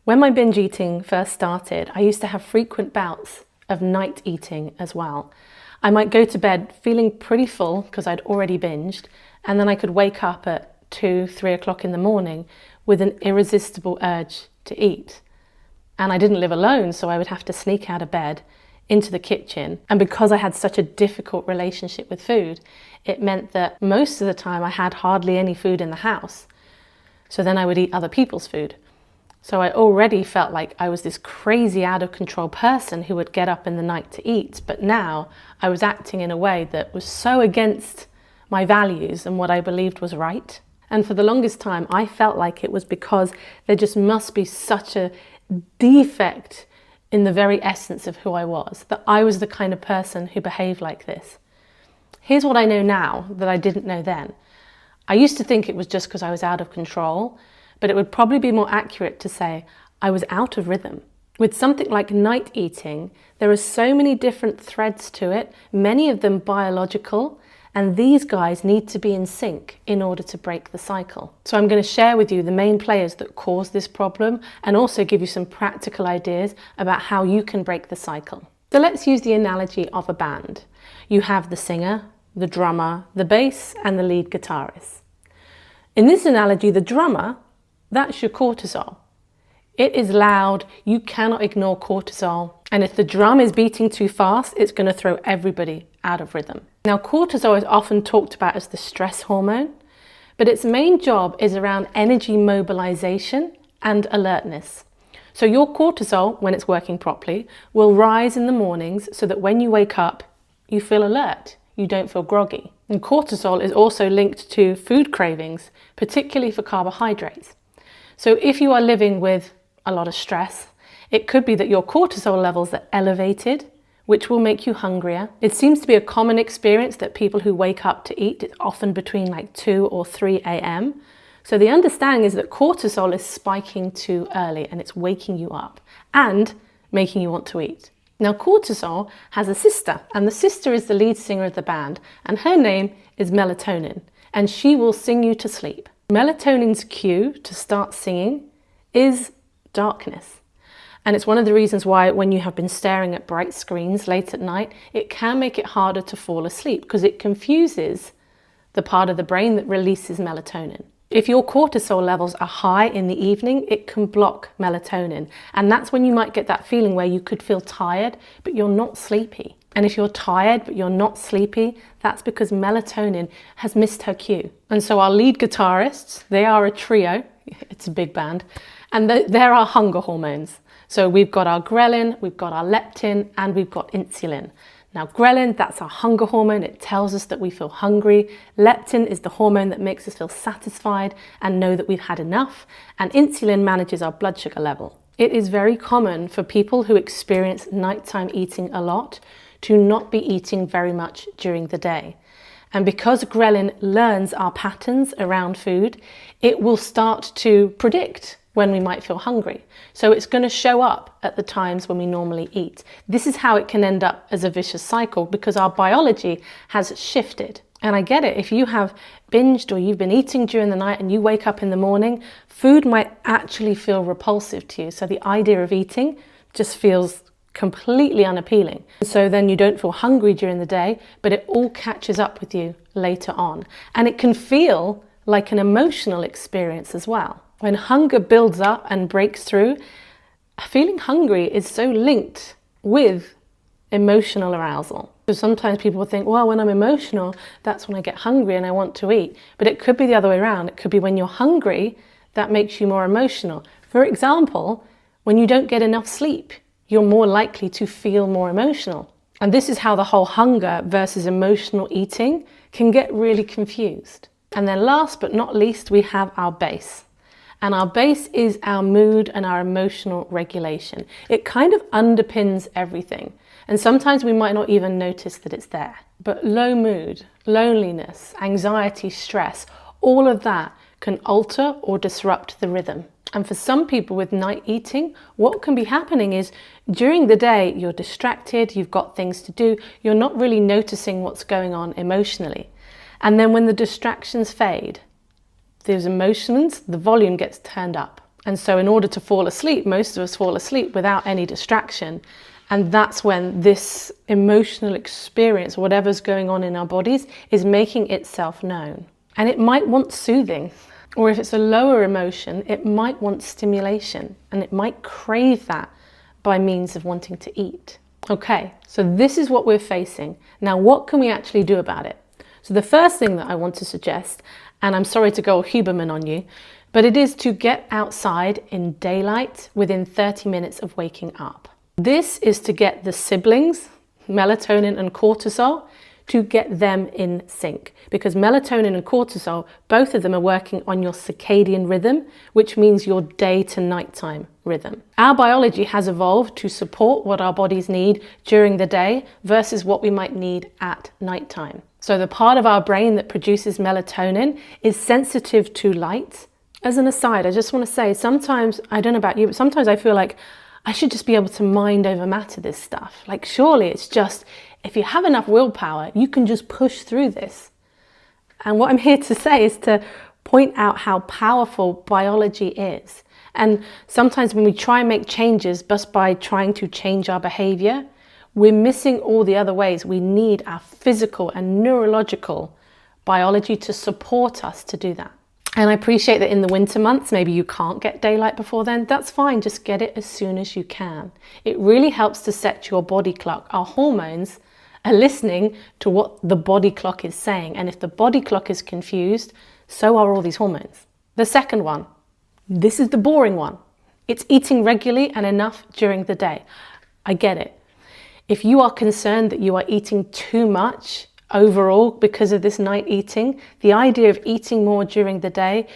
When my binge eating first started, I used to have frequent bouts of night eating as well. I might go to bed feeling pretty full because I'd already binged, and then I could wake up at 2, 3 o'clock in the morning with an irresistible urge to eat. And I didn't live alone, so I would have to sneak out of bed into the kitchen. And because I had such a difficult relationship with food, it meant that most of the time I had hardly any food in the house. So then I would eat other people's food. So I already felt like I was this crazy out of control person who would get up in the night to eat. But now I was acting in a way that was so against my values and what I believed was right. And for the longest time, I felt like it was because there just must be such a defect in the very essence of who I was, that I was the kind of person who behaved like this. Here's what I know now that I didn't know then. I used to think it was just because I was out of control, but it would probably be more accurate to say I was out of rhythm. With something like night eating, there are so many different threads to it, many of them biological, and these guys need to be in sync in order to break the cycle. So I'm going to share with you the main players that cause this problem and also give you some practical ideas about how you can break the cycle. So let's use the analogy of a band. You have the singer, the drummer, the bass, and the lead guitarist. In this analogy, the drummer, that's your cortisol. It is loud, you cannot ignore cortisol, and if the drum is beating too fast, it's going to throw everybody out of rhythm. Now, cortisol is often talked about as the stress hormone, but its main job is around energy mobilization and alertness. So your cortisol, when it's working properly, will rise in the mornings so that when you wake up, you feel alert, you don't feel groggy. And cortisol is also linked to food cravings, particularly for carbohydrates. So if you are living with a lot of stress, it could be that your cortisol levels are elevated, which will make you hungrier. It seems to be a common experience that people who wake up to eat, it's often between like 2 or 3 a.m. So the understanding is that cortisol is spiking too early and it's waking you up and making you want to eat. Now, cortisol has a sister, and the sister is the lead singer of the band, and her name is Melatonin, and she will sing you to sleep. Melatonin's cue to start singing is darkness. And it's one of the reasons why when you have been staring at bright screens late at night, it can make it harder to fall asleep because it confuses the part of the brain that releases melatonin. If your cortisol levels are high in the evening, it can block melatonin. And that's when you might get that feeling where you could feel tired, but you're not sleepy. And if you're tired, but you're not sleepy, that's because melatonin has missed her cue. And so our lead guitarists, they are a trio, it's a big band, and they're our hunger hormones. So we've got our ghrelin, we've got our leptin, and we've got insulin. Now ghrelin, that's our hunger hormone. It tells us that we feel hungry. Leptin is the hormone that makes us feel satisfied and know that we've had enough. And insulin manages our blood sugar level. It is very common for people who experience nighttime eating a lot to not be eating very much during the day. And because ghrelin learns our patterns around food, it will start to predict when we might feel hungry. So it's going to show up at the times when we normally eat. This is how it can end up as a vicious cycle because our biology has shifted. And I get it, if you have binged or you've been eating during the night and you wake up in the morning, food might actually feel repulsive to you. So the idea of eating just feels completely unappealing. So then you don't feel hungry during the day, but it all catches up with you later on. And it can feel like an emotional experience as well. When hunger builds up and breaks through, feeling hungry is so linked with emotional arousal. So sometimes people will think, well, when I'm emotional, that's when I get hungry and I want to eat. But it could be the other way around. It could be when you're hungry, that makes you more emotional. For example, when you don't get enough sleep, you're more likely to feel more emotional. And this is how the whole hunger versus emotional eating can get really confused. And then last but not least, we have our base. And our base is our mood and our emotional regulation. It kind of underpins everything. And sometimes we might not even notice that it's there. But low mood, loneliness, anxiety, stress, all of that can alter or disrupt the rhythm. And for some people with night eating, what can be happening is during the day, you're distracted, you've got things to do, you're not really noticing what's going on emotionally. And then when the distractions fade, those emotions, the volume gets turned up. And so in order to fall asleep, most of us fall asleep without any distraction. And that's when this emotional experience, whatever's going on in our bodies, is making itself known. And it might want soothing, or if it's a lower emotion, it might want stimulation, and it might crave that by means of wanting to eat. Okay, so this is what we're facing. Now, what can we actually do about it? So the first thing that I want to suggest, and I'm sorry to go Huberman on you, but it is to get outside in daylight within 30 minutes of waking up. This is to get the siblings, melatonin and cortisol, to get them in sync, because melatonin and cortisol, both of them are working on your circadian rhythm, which means your day to nighttime rhythm. Our biology has evolved to support what our bodies need during the day versus what we might need at nighttime. So the part of our brain that produces melatonin is sensitive to light. As an aside, I just want to say, sometimes, I don't know about you, but sometimes I feel like I should just be able to mind over matter this stuff. Like, surely it's just, if you have enough willpower, you can just push through this. And what I'm here to say is to point out how powerful biology is. And sometimes when we try and make changes just by trying to change our behavior, we're missing all the other ways. We need our physical and neurological biology to support us to do that. And I appreciate that in the winter months, maybe you can't get daylight before then. That's fine, just get it as soon as you can. It really helps to set your body clock. Our hormones are listening to what the body clock is saying. And if the body clock is confused, so are all these hormones. The second one, this is the boring one. It's eating regularly and enough during the day. I get it. If you are concerned that you are eating too much overall because of this night eating, the idea of eating more during the day,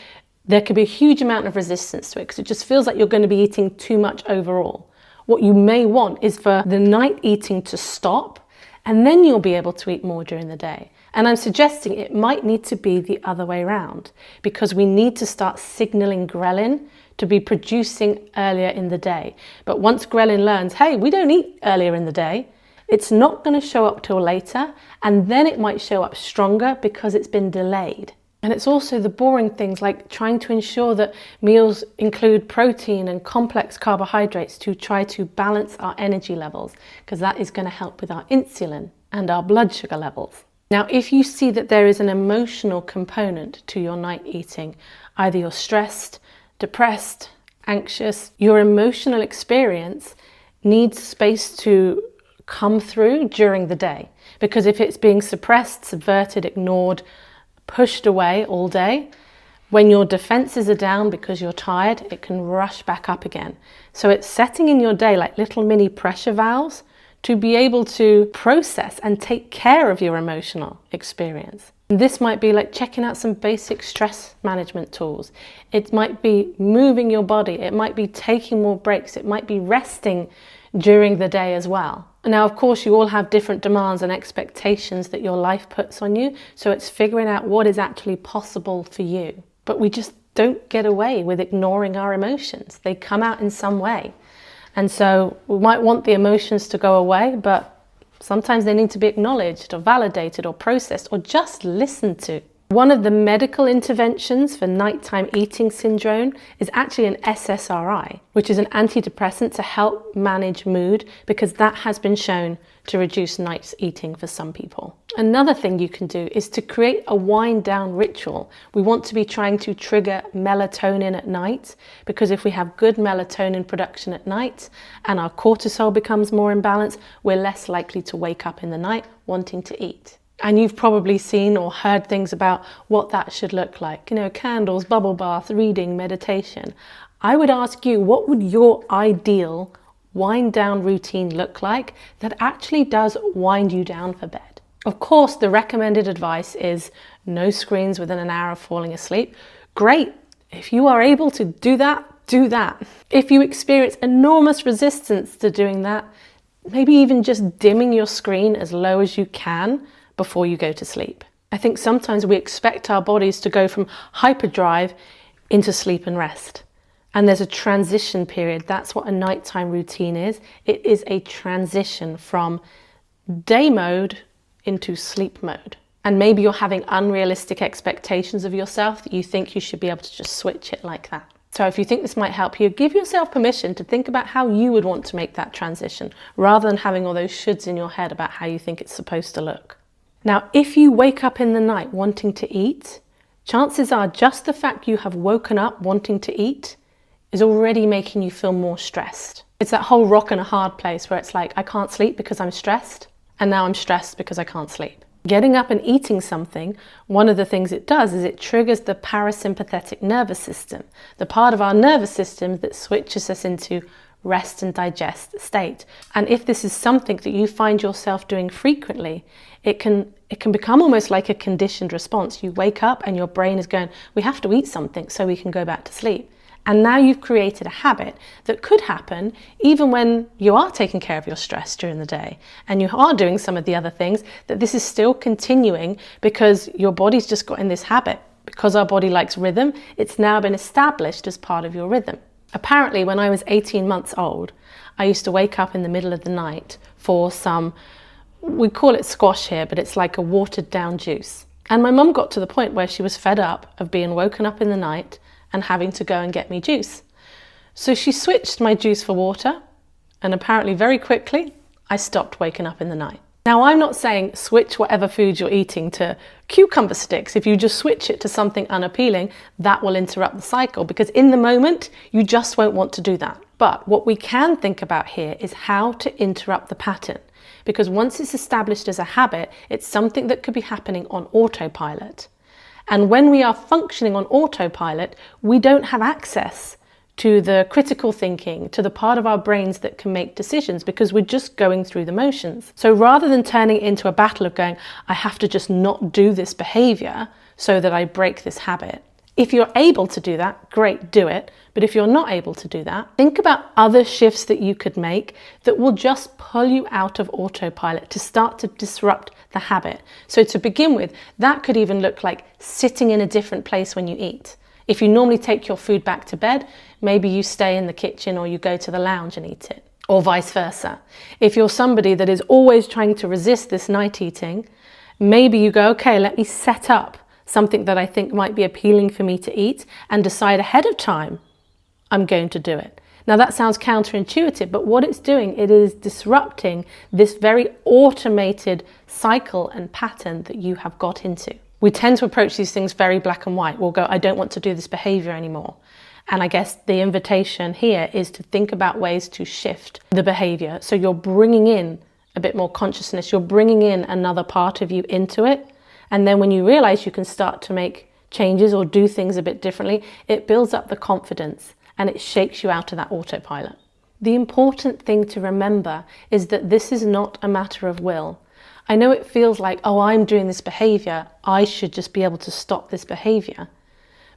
there could be a huge amount of resistance to it because it just feels like you're going to be eating too much overall. What you may want is for the night eating to stop, and then you'll be able to eat more during the day. And I'm suggesting it might need to be the other way around, because we need to start signaling ghrelin to be producing earlier in the day. But once ghrelin learns, hey, we don't eat earlier in the day, it's not going to show up till later, and then it might show up stronger because it's been delayed. And it's also the boring things like trying to ensure that meals include protein and complex carbohydrates to try to balance our energy levels, because that is going to help with our insulin and our blood sugar levels. Now, if you see that there is an emotional component to your night eating, either you're stressed, depressed, anxious, your emotional experience needs space to come through during the day. Because if it's being suppressed, subverted, ignored, pushed away all day, when your defenses are down because you're tired, it can rush back up again. So it's setting in your day like little mini pressure valves to be able to process and take care of your emotional experience. And this might be like checking out some basic stress management tools. It might be moving your body. It might be taking more breaks. It might be resting during the day as well. Now, of course, you all have different demands and expectations that your life puts on you. So it's figuring out what is actually possible for you. But we just don't get away with ignoring our emotions. They come out in some way. And so we might want the emotions to go away, but sometimes they need to be acknowledged or validated or processed or just listened to. One of the medical interventions for nighttime eating syndrome is actually an SSRI, which is an antidepressant to help manage mood, because that has been shown to reduce night eating for some people. Another thing you can do is to create a wind down ritual. We want to be trying to trigger melatonin at night, because if we have good melatonin production at night and our cortisol becomes more imbalanced, we're less likely to wake up in the night wanting to eat. And you've probably seen or heard things about what that should look like. You know, candles, bubble bath, reading, meditation. I would ask you, what would your ideal wind down routine look like that actually does wind you down for bed? Of course, the recommended advice is no screens within an hour of falling asleep. Great. If you are able to do that, do that. If you experience enormous resistance to doing that, maybe even just dimming your screen as low as you can before you go to sleep. I think sometimes we expect our bodies to go from hyperdrive into sleep and rest. And there's a transition period. That's what a nighttime routine is. It is a transition from day mode into sleep mode. And maybe you're having unrealistic expectations of yourself that you think you should be able to just switch it like that. So if you think this might help you, give yourself permission to think about how you would want to make that transition, rather than having all those shoulds in your head about how you think it's supposed to look. Now, if you wake up in the night wanting to eat, chances are just the fact you have woken up wanting to eat is already making you feel more stressed. It's that whole rock and a hard place where it's like, I can't sleep because I'm stressed, and now I'm stressed because I can't sleep. Getting up and eating something, one of the things it does is it triggers the parasympathetic nervous system, the part of our nervous system that switches us into rest and digest state. And if this is something that you find yourself doing frequently, it can become almost like a conditioned response. You wake up and your brain is going, we have to eat something so we can go back to sleep. And now you've created a habit that could happen even when you are taking care of your stress during the day and you are doing some of the other things, that this is still continuing because your body's just got in this habit. Because our body likes rhythm, it's now been established as part of your rhythm. Apparently, when I was 18 months old, I used to wake up in the middle of the night for some, we call it squash here, but it's like a watered down juice. And my mum got to the point where she was fed up of being woken up in the night and having to go and get me juice. So she switched my juice for water, and apparently very quickly, I stopped waking up in the night. Now, I'm not saying switch whatever food you're eating to cucumber sticks. If you just switch it to something unappealing, that will interrupt the cycle, because in the moment, you just won't want to do that. But what we can think about here is how to interrupt the pattern, because once it's established as a habit, it's something that could be happening on autopilot. And when we are functioning on autopilot, we don't have access to the critical thinking, to the part of our brains that can make decisions, because we're just going through the motions. So rather than turning it into a battle of going, I have to just not do this behavior so that I break this habit. If you're able to do that, great, do it. But if you're not able to do that, think about other shifts that you could make that will just pull you out of autopilot to start to disrupt the habit. So to begin with, that could even look like sitting in a different place when you eat. If you normally take your food back to bed, maybe you stay in the kitchen or you go to the lounge and eat it, or vice versa. If you're somebody that is always trying to resist this night eating, maybe you go, okay, let me set up something that I think might be appealing for me to eat and decide ahead of time I'm going to do it. Now that sounds counterintuitive, but what it's doing, it is disrupting this very automated cycle and pattern that you have got into. We tend to approach these things very black and white. We'll go, I don't want to do this behavior anymore. And I guess the invitation here is to think about ways to shift the behavior. So you're bringing in a bit more consciousness, you're bringing in another part of you into it. And then when you realize you can start to make changes or do things a bit differently, it builds up the confidence and it shakes you out of that autopilot. The important thing to remember is that this is not a matter of will. I know it feels like, oh, I'm doing this behavior, I should just be able to stop this behavior.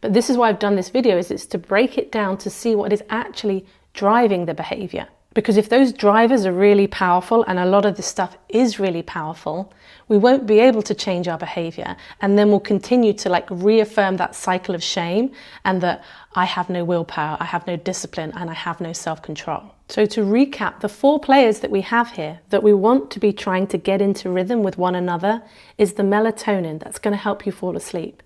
But this is why I've done this video, is it's to break it down to see what is actually driving the behavior. Because if those drivers are really powerful, and a lot of this stuff is really powerful, we won't be able to change our behavior. And then we'll continue to reaffirm that cycle of shame and that I have no willpower, I have no discipline, and I have no self-control. So to recap, the 4 players that we have here that we want to be trying to get into rhythm with one another is the melatonin, that's going to help you fall asleep.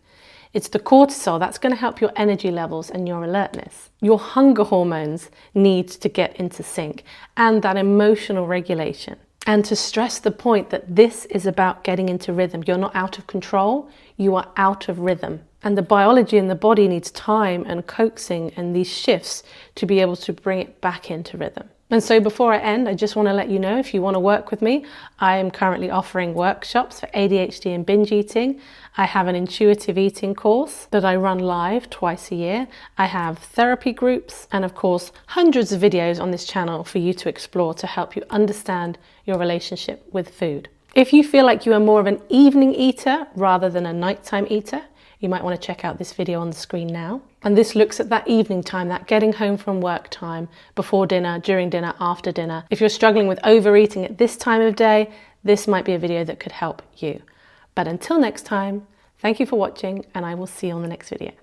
It's the cortisol, that's going to help your energy levels and your alertness. Your hunger hormones need to get into sync, and that emotional regulation. And to stress the point that this is about getting into rhythm. You're not out of control, you are out of rhythm. And the biology in the body needs time and coaxing and these shifts to be able to bring it back into rhythm. And so before I end, I just want to let you know, if you want to work with me, I am currently offering workshops for ADHD and binge eating. I have an intuitive eating course that I run live twice a year. I have therapy groups and of course, hundreds of videos on this channel for you to explore to help you understand your relationship with food. If you feel like you are more of an evening eater rather than a nighttime eater, you might want to check out this video on the screen now. And this looks at that evening time, that getting home from work time, before dinner, during dinner, after dinner. If you're struggling with overeating at this time of day, this might be a video that could help you. But until next time, thank you for watching, and I will see you on the next video.